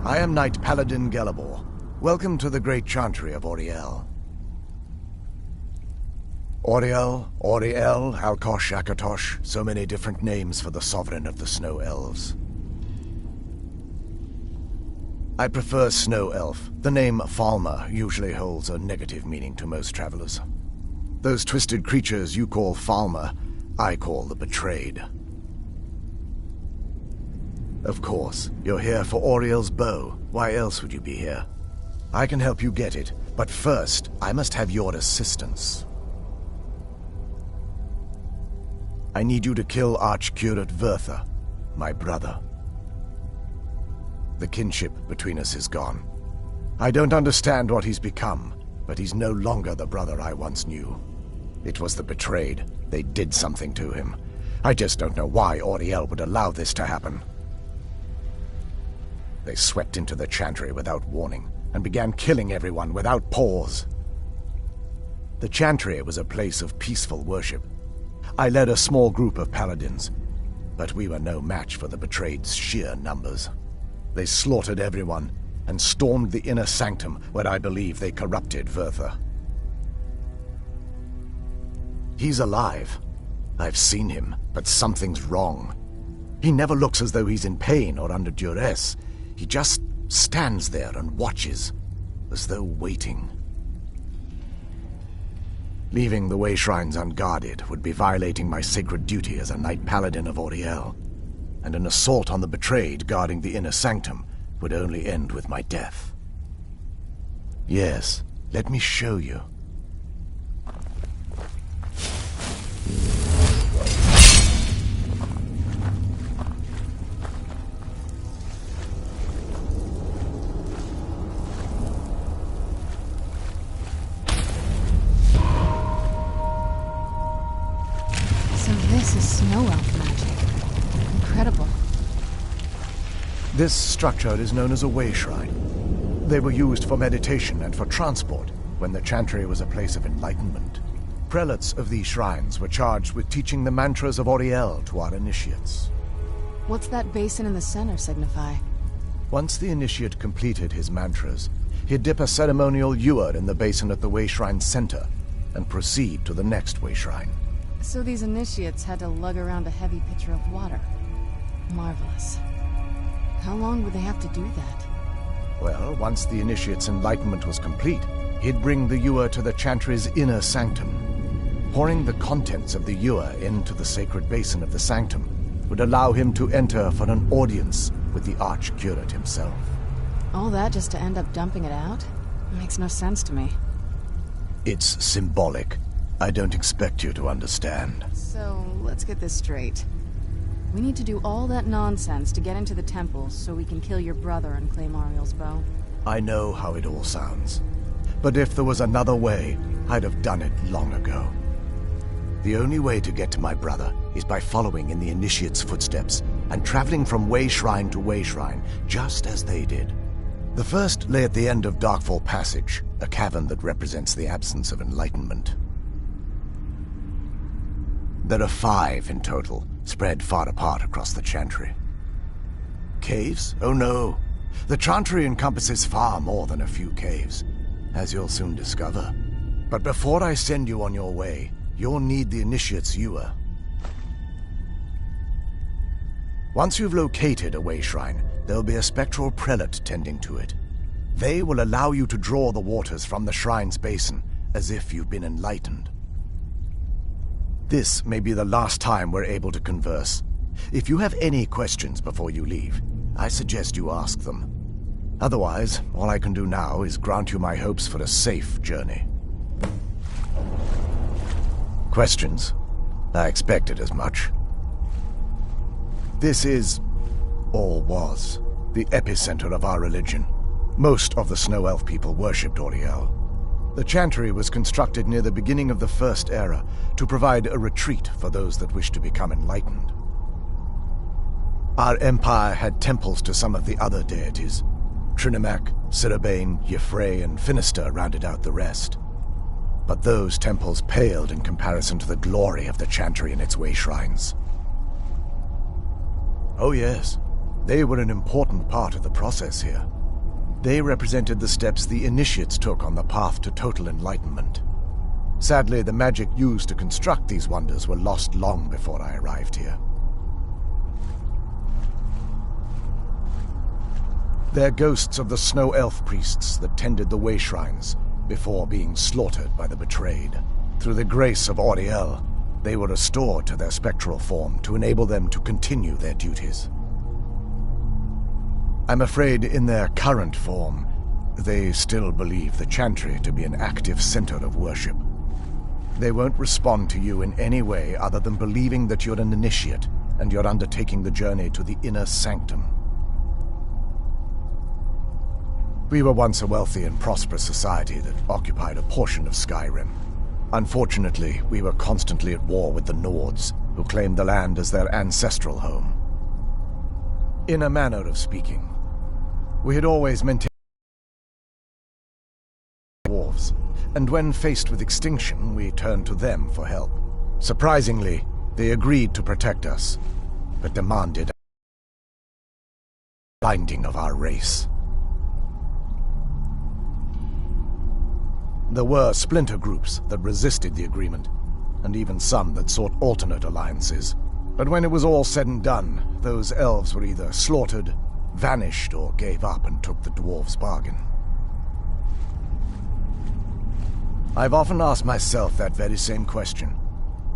I am Knight Paladin Gelabor. Welcome to the Great Chantry of Auriel. Auriel, Alkosh, Akatosh, so many different names for the sovereign of the Snow Elves. I prefer Snow Elf. The name Falmer usually holds a negative meaning to most travelers. Those twisted creatures you call Falmer, I call the Betrayed. Of course, you're here for Auriel's bow. Why else would you be here? I can help you get it, but first, I must have your assistance. I need you to kill Archcurate Vertha, my brother. The kinship between us is gone. I don't understand what he's become, but he's no longer the brother I once knew. It was the Betrayed. They did something to him. I just don't know why Auriel would allow this to happen. They swept into the Chantry without warning, and began killing everyone without pause. The Chantry was a place of peaceful worship. I led a small group of paladins, but we were no match for the Betrayed's sheer numbers. They slaughtered everyone, and stormed the inner sanctum where I believe they corrupted Vertha. He's alive. I've seen him, but something's wrong. He never looks as though he's in pain or under duress. He just stands there and watches, as though waiting. Leaving the way shrines unguarded would be violating my sacred duty as a Knight Paladin of Auriel, and an assault on the Betrayed guarding the inner sanctum would only end with my death. Yes, let me show you. This is snow elf magic. Incredible. This structure is known as a way shrine. They were used for meditation and for transport when the Chantry was a place of enlightenment. Prelates of these shrines were charged with teaching the mantras of Auriel to our initiates. What's that basin in the center signify? Once the initiate completed his mantras, he'd dip a ceremonial ewer in the basin at the way shrine's center and proceed to the next way shrine. So these initiates had to lug around a heavy pitcher of water. Marvelous. How long would they have to do that? Well, once the initiate's enlightenment was complete, he'd bring the ewer to the Chantry's inner sanctum. Pouring the contents of the ewer into the sacred basin of the sanctum would allow him to enter for an audience with the Archcurate himself. All that just to end up dumping it out? It makes no sense to me. It's symbolic. I don't expect you to understand. So, let's get this straight. We need to do all that nonsense to get into the temple so we can kill your brother and claim Auriel's bow. I know how it all sounds. But if there was another way, I'd have done it long ago. The only way to get to my brother is by following in the initiate's footsteps and traveling from way shrine to way shrine, just as they did. The first lay at the end of Darkfall Passage, a cavern that represents the absence of enlightenment. There are 5 in total, spread far apart across the Chantry. Caves? Oh no. The Chantry encompasses far more than a few caves, as you'll soon discover. But before I send you on your way, you'll need the initiate's ewer. Once you've located a way shrine, there'll be a spectral prelate tending to it. They will allow you to draw the waters from the shrine's basin, as if you've been enlightened. This may be the last time we're able to converse. If you have any questions before you leave, I suggest you ask them. Otherwise, all I can do now is grant you my hopes for a safe journey. Questions? I expected as much. This is, or was, the epicenter of our religion. Most of the Snow Elf people worshipped Auriel. The Chantry was constructed near the beginning of the First Era to provide a retreat for those that wished to become enlightened. Our empire had temples to some of the other deities. Trinimac, Sirabane, Yefre, and Finister rounded out the rest. But those temples paled in comparison to the glory of the Chantry and its way shrines. Oh yes, They were an important part of the process here. They represented the steps the initiates took on the path to total enlightenment. Sadly, the magic used to construct these wonders were lost long before I arrived here. They're ghosts of the snow elf priests that tended the way shrines before being slaughtered by the betrayed. Through the grace of Auriel, they were restored to their spectral form to enable them to continue their duties. I'm afraid in their current form, they still believe the Chantry to be an active center of worship. They won't respond to you in any way other than believing that you're an initiate and you're undertaking the journey to the inner sanctum. We were once a wealthy and prosperous society that occupied a portion of Skyrim. Unfortunately, we were constantly at war with the Nords, who claimed the land as their ancestral home. In a manner of speaking, we had always maintained dwarves, and when faced with extinction, we turned to them for help. Surprisingly, they agreed to protect us, but demanded binding of our race. There were splinter groups that resisted the agreement, and even some that sought alternate alliances. But when it was all said and done, those elves were either slaughtered, vanished, or gave up and took the dwarves' bargain. I've often asked myself that very same question.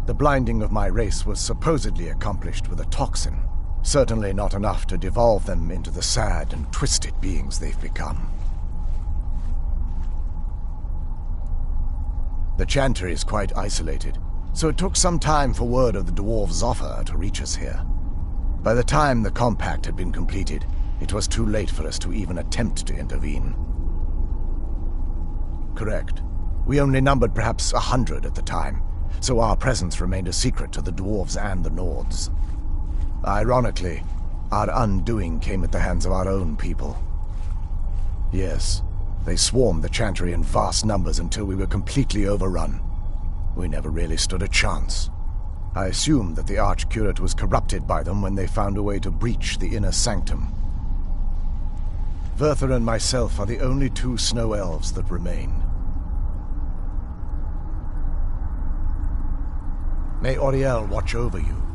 The blinding of my race was supposedly accomplished with a toxin, certainly not enough to devolve them into the sad and twisted beings they've become. The Chantry is quite isolated, so it took some time for word of the dwarves' offer to reach us here. By the time the compact had been completed, it was too late for us to even attempt to intervene. Correct. We only numbered perhaps 100 at the time, so our presence remained a secret to the dwarves and the Nords. Ironically, our undoing came at the hands of our own people. Yes, they swarmed the Chantry in vast numbers until we were completely overrun. We never really stood a chance. I assumed that the Archcurate was corrupted by them when they found a way to breach the inner sanctum. Verther and myself are the only two snow elves that remain. May Auriel watch over you.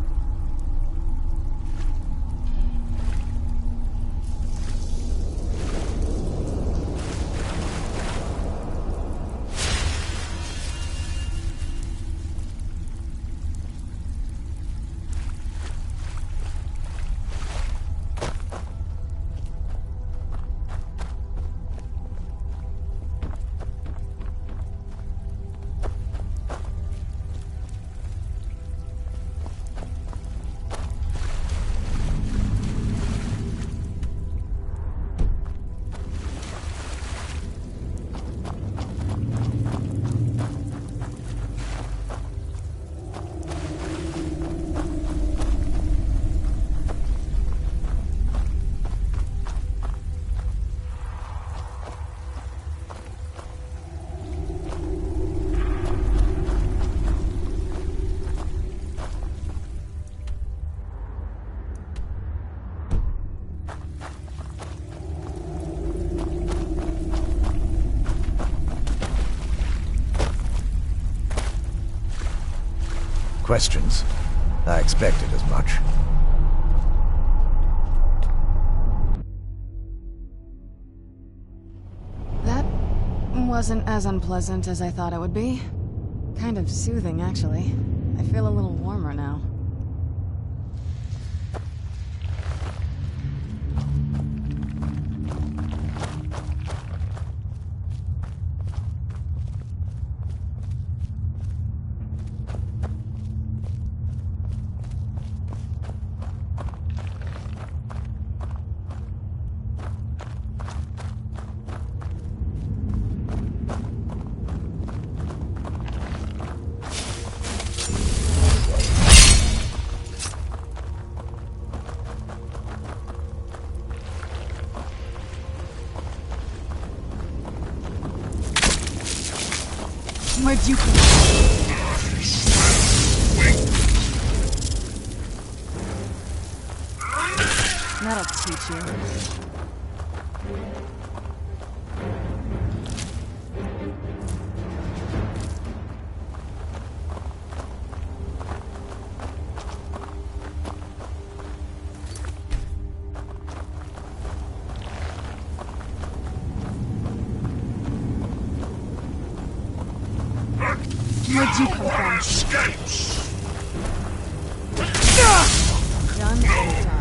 Questions? I expected as much. That wasn't as unpleasant as I thought it would be. Kind of soothing, actually. I feel a little warmer now. Where'd you come from? That'll teach you. Where'd you come from? Escapes! Done and done.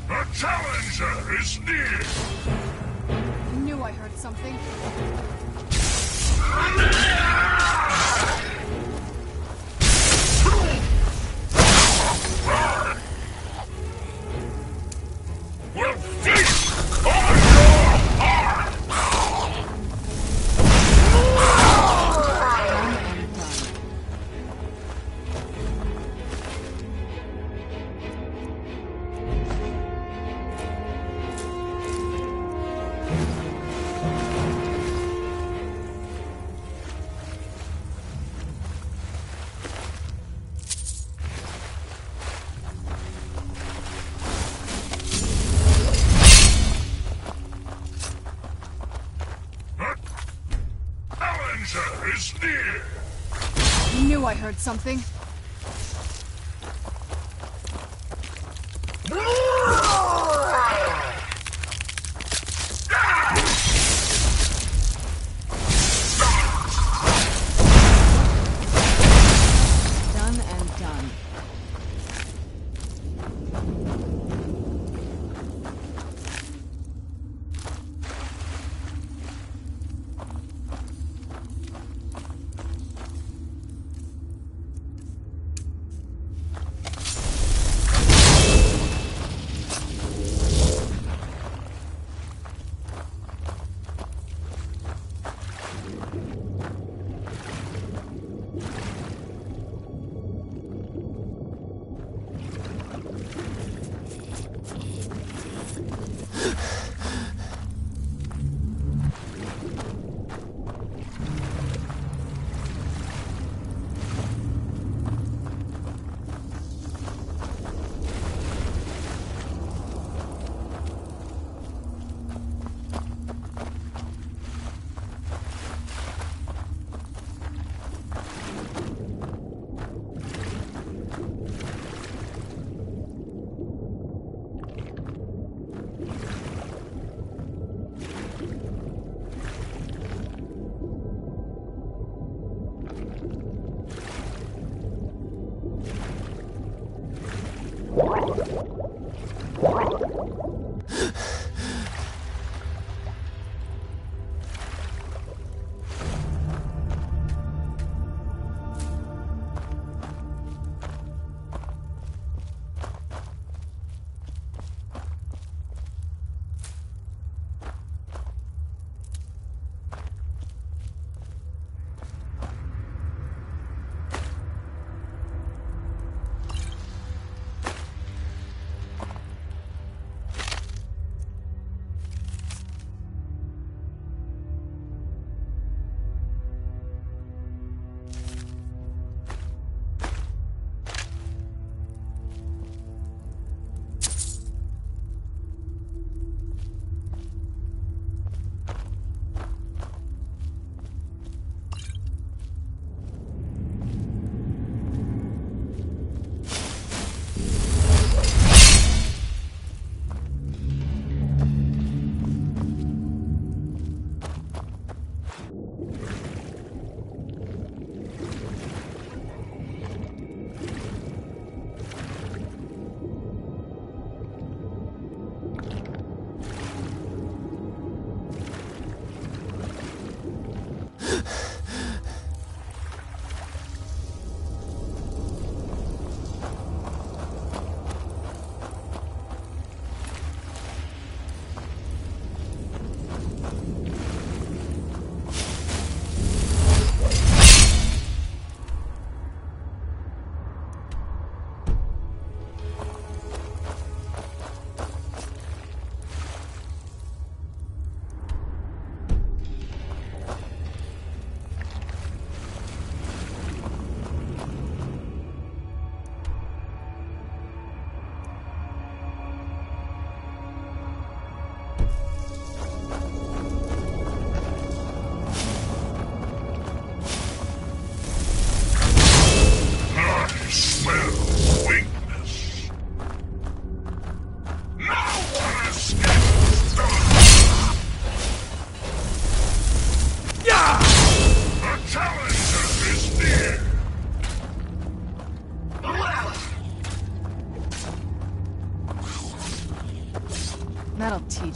A challenger is near! I knew I heard something. Will feast on your heart! Done and done. Challenger is near! I knew I heard something. Done and done.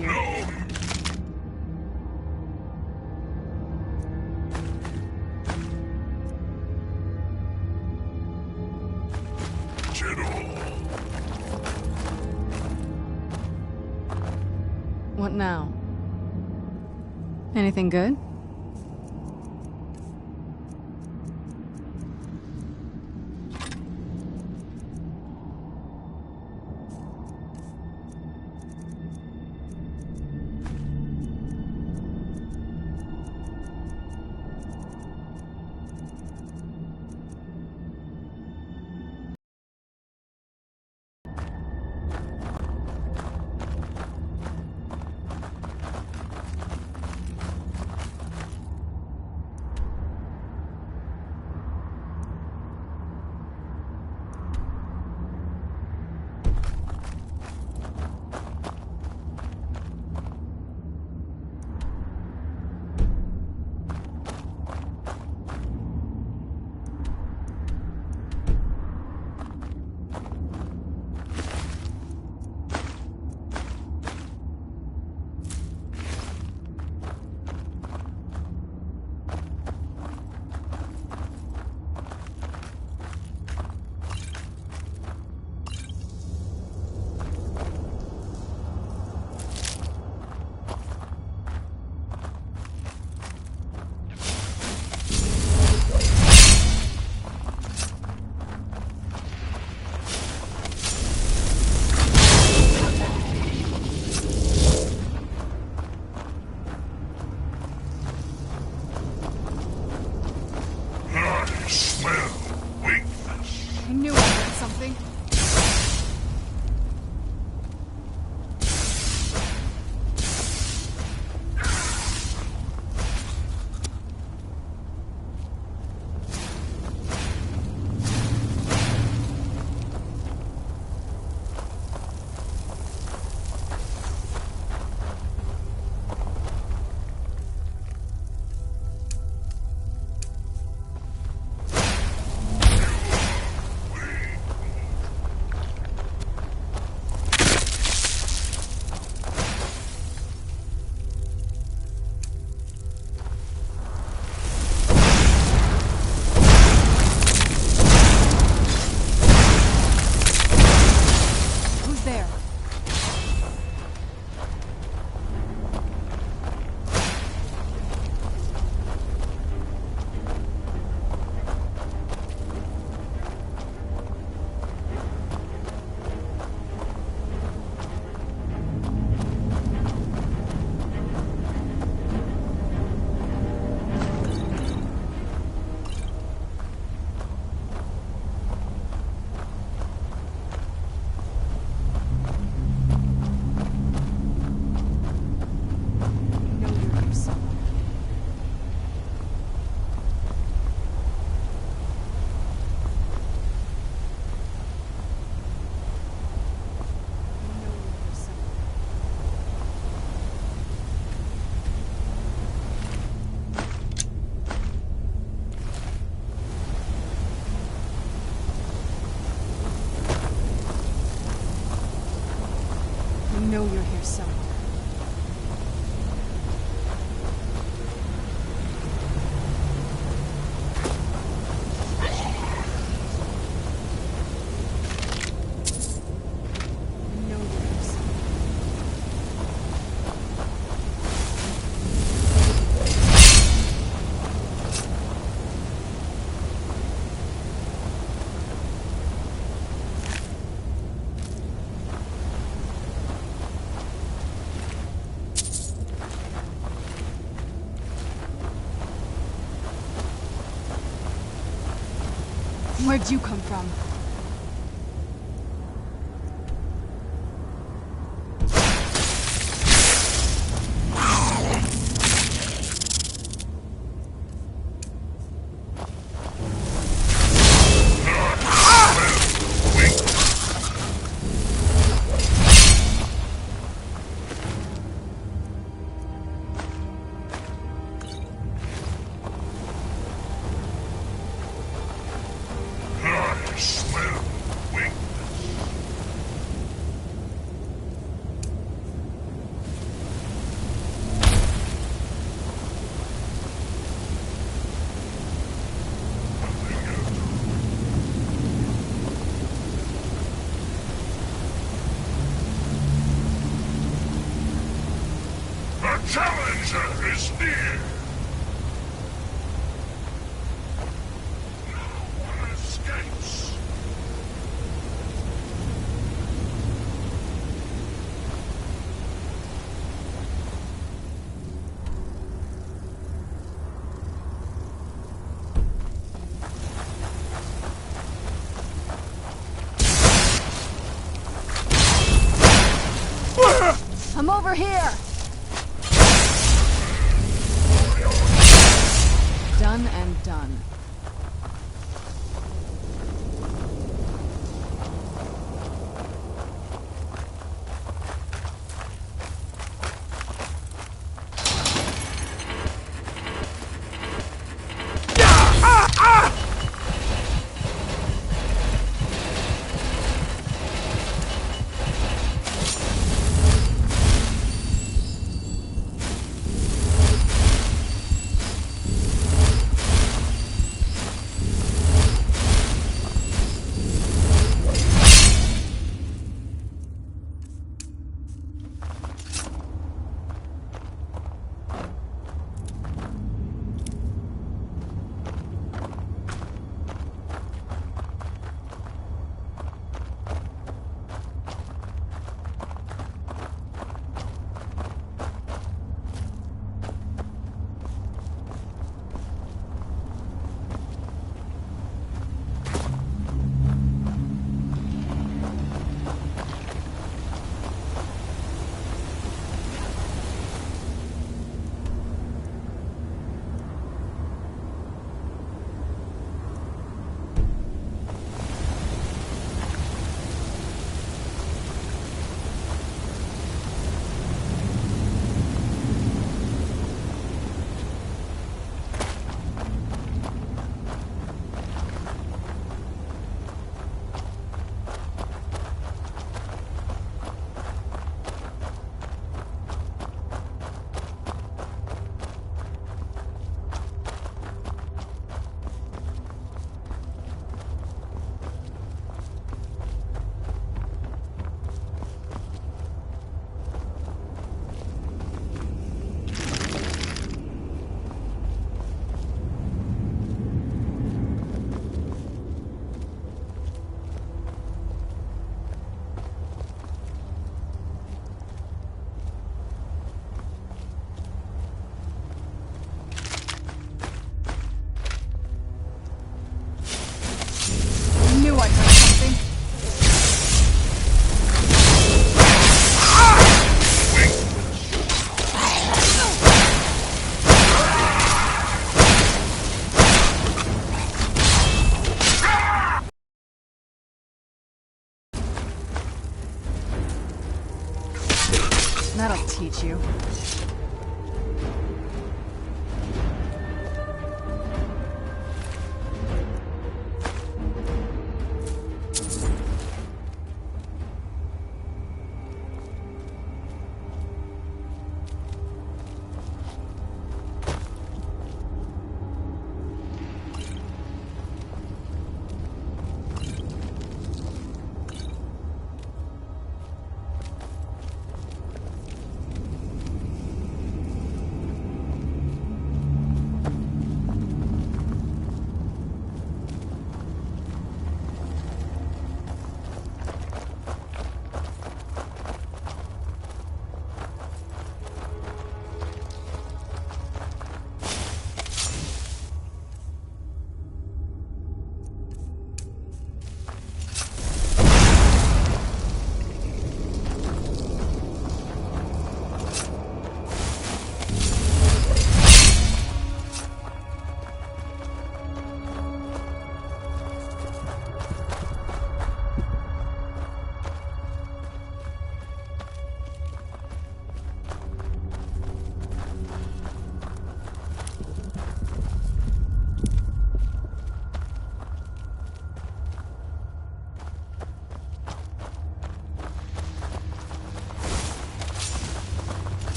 meet you. What now? Anything good? I knew I heard something. I know you're here somewhere. Where'd you come from? over here! Done and done. That'll teach you.